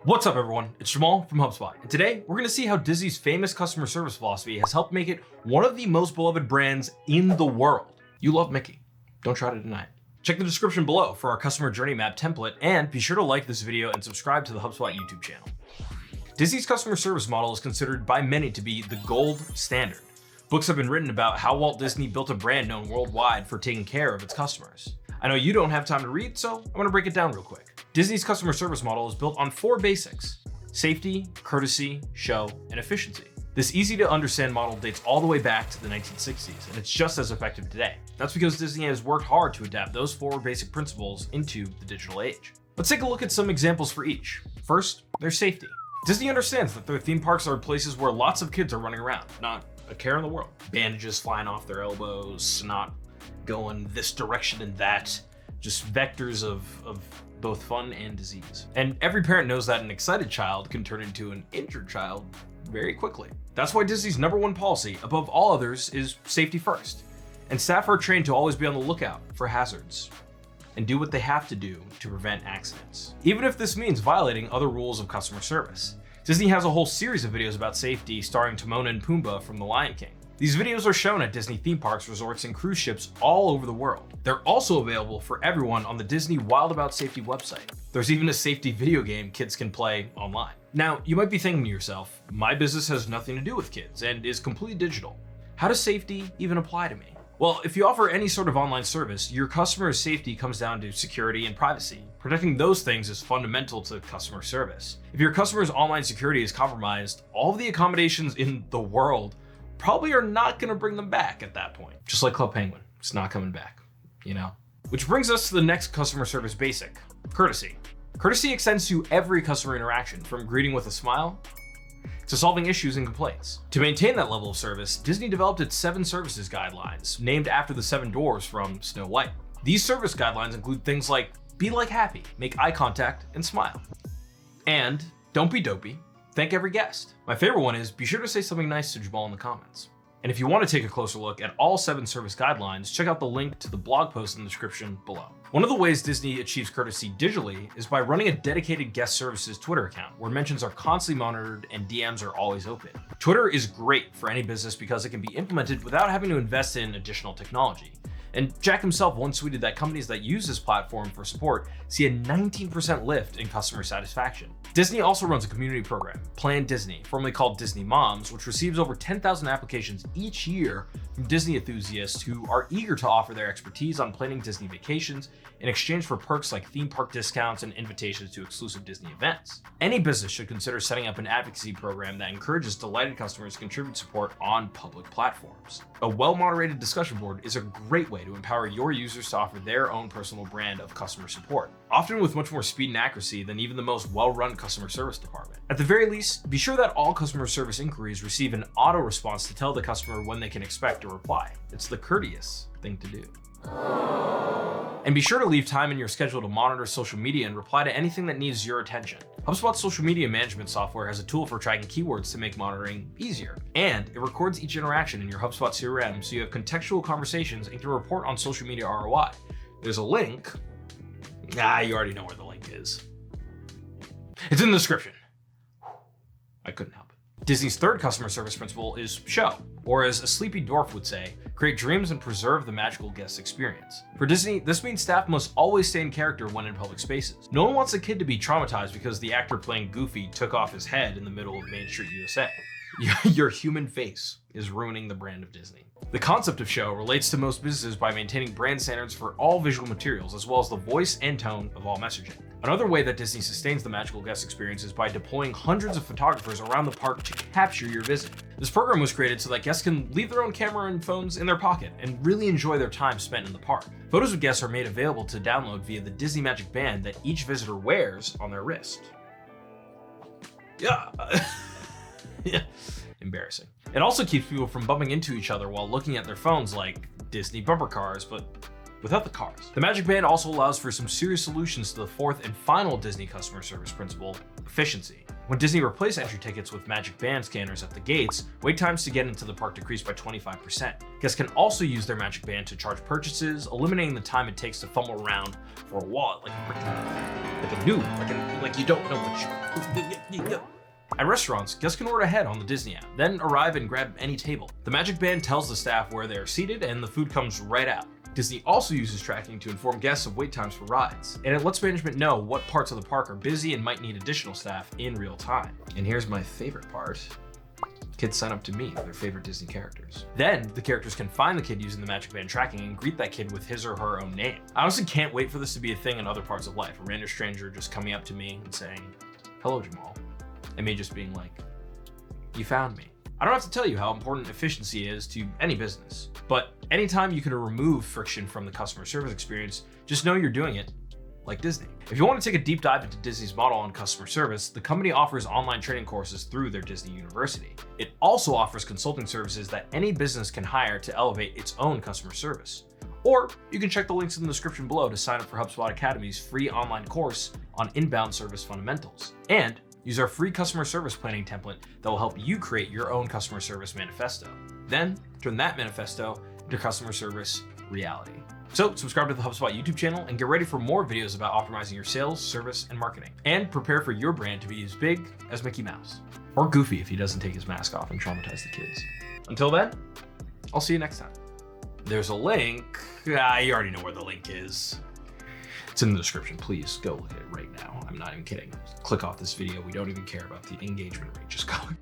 What's up, everyone? It's Jamal from HubSpot, and today we're going to see how Disney's famous customer service philosophy has helped make it one of the most beloved brands in the world. You love Mickey. Don't try to deny it. Check the description below for our customer journey map template, and be sure to like this video and subscribe to the HubSpot YouTube channel. Disney's customer service model is considered by many to be the gold standard. Books have been written about how Walt Disney built a brand known worldwide for taking care of its customers. I know you don't have time to read, so I'm going to break it down real quick. Disney's customer service model is built on 4 basics: safety, courtesy, show, and efficiency. This easy to understand model dates all the way back to the 1960s, and it's just as effective today. That's because Disney has worked hard to adapt those 4 basic principles into the digital age. Let's take a look at some examples for each. First, there's safety. Disney understands that their theme parks are places where lots of kids are running around, not a care in the world. Bandages flying off their elbows, snot going this direction and that, just vectors of both fun and disease. And every parent knows that an excited child can turn into an injured child very quickly. That's why Disney's #1 policy, above all others, is safety first. And staff are trained to always be on the lookout for hazards and do what they have to do to prevent accidents, even if this means violating other rules of customer service. Disney has a whole series of videos about safety starring Timon and Pumbaa from The Lion King. These videos are shown at Disney theme parks, resorts, and cruise ships all over the world. They're also available for everyone on the Disney Wild About Safety website. There's even a safety video game kids can play online. Now, you might be thinking to yourself, my business has nothing to do with kids and is completely digital. How does safety even apply to me? Well, if you offer any sort of online service, your customer's safety comes down to security and privacy. Protecting those things is fundamental to customer service. If your customer's online security is compromised, all of the accommodations in the world probably are not going to bring them back at that point. Just like Club Penguin, it's not coming back, you know? Which brings us to the next customer service basic: courtesy. Courtesy extends to every customer interaction, from greeting with a smile to solving issues and complaints. To maintain that level of service, Disney developed its 7 services guidelines, named after the 7 dwarfs from Snow White. These service guidelines include things like be like happy, make eye contact, and smile. And don't be dopey, thank every guest. My favorite one is be sure to say something nice to Jamal in the comments. And if you want to take a closer look at all 7 service guidelines, check out the link to the blog post in the description below. One of the ways Disney achieves courtesy digitally is by running a dedicated guest services Twitter account where mentions are constantly monitored and DMs are always open. Twitter is great for any business because it can be implemented without having to invest in additional technology. And Jack himself once tweeted that companies that use this platform for support see a 19% lift in customer satisfaction. Disney also runs a community program, Plan Disney, formerly called Disney Moms, which receives over 10,000 applications each year from Disney enthusiasts who are eager to offer their expertise on planning Disney vacations in exchange for perks like theme park discounts and invitations to exclusive Disney events. Any business should consider setting up an advocacy program that encourages delighted customers to contribute support on public platforms. A well-moderated discussion board is a great way to empower your users to offer their own personal brand of customer support, often with much more speed and accuracy than even the most well-run customer service department. At the very least, be sure that all customer service inquiries receive an auto response to tell the customer when they can expect a reply. It's the courteous thing to do. And be sure to leave time in your schedule to monitor social media and reply to anything that needs your attention. HubSpot's social media management software has a tool for tracking keywords to make monitoring easier. And it records each interaction in your HubSpot CRM so you have contextual conversations and can report on social media ROI. There's a link. You already know where the link is. It's in the description. I couldn't help it. Disney's 3rd customer service principle is show, or as a sleepy dwarf would say, create dreams and preserve the magical guest experience. For Disney, this means staff must always stay in character when in public spaces. No one wants a kid to be traumatized because the actor playing Goofy took off his head in the middle of Main Street USA. Your human face is ruining the brand of Disney. The concept of show relates to most businesses by maintaining brand standards for all visual materials, as well as the voice and tone of all messaging. Another way that Disney sustains the magical guest experience is by deploying hundreds of photographers around the park to capture your visit. This program was created so that guests can leave their own camera and phones in their pocket and really enjoy their time spent in the park. Photos of guests are made available to download via the Disney Magic Band that each visitor wears on their wrist. Yeah. Yeah. Embarrassing. It also keeps people from bumping into each other while looking at their phones, like Disney bumper cars, but without the cars. The Magic Band also allows for some serious solutions to the 4th and final Disney customer service principle: efficiency. When Disney replaced entry tickets with Magic Band scanners at the gates, wait times to get into the park decreased by 25%. Guests can also use their Magic Band to charge purchases, eliminating the time it takes to fumble around for a wallet like a noob, like you don't know what you. At restaurants, guests can order ahead on the Disney app, then arrive and grab any table. The Magic Band tells the staff where they are seated and the food comes right out. Disney also uses tracking to inform guests of wait times for rides, and it lets management know what parts of the park are busy and might need additional staff in real time. And here's my favorite part. Kids sign up to meet their favorite Disney characters. Then, the characters can find the kid using the Magic Band tracking and greet that kid with his or her own name. I honestly can't wait for this to be a thing in other parts of life. A random stranger just coming up to me and saying, "Hello, Jamal." And me just being like, "You found me." I don't have to tell you how important efficiency is to any business, but anytime you can remove friction from the customer service experience, just know you're doing it like Disney. If you want to take a deep dive into Disney's model on customer service, the company offers online training courses through their Disney University. It also offers consulting services that any business can hire to elevate its own customer service. Or you can check the links in the description below to sign up for HubSpot Academy's free online course on inbound service fundamentals. And use our free customer service planning template that will help you create your own customer service manifesto. Then turn that manifesto into customer service reality. So subscribe to the HubSpot YouTube channel and get ready for more videos about optimizing your sales, service, and marketing. And prepare for your brand to be as big as Mickey Mouse. Or Goofy if he doesn't take his mask off and traumatize the kids. Until then, I'll see you next time. There's a link. You already know where the link is. It's in the description. Please go look at it right now. I'm not even kidding. Click off this video. We don't even care about the engagement rate. Just go.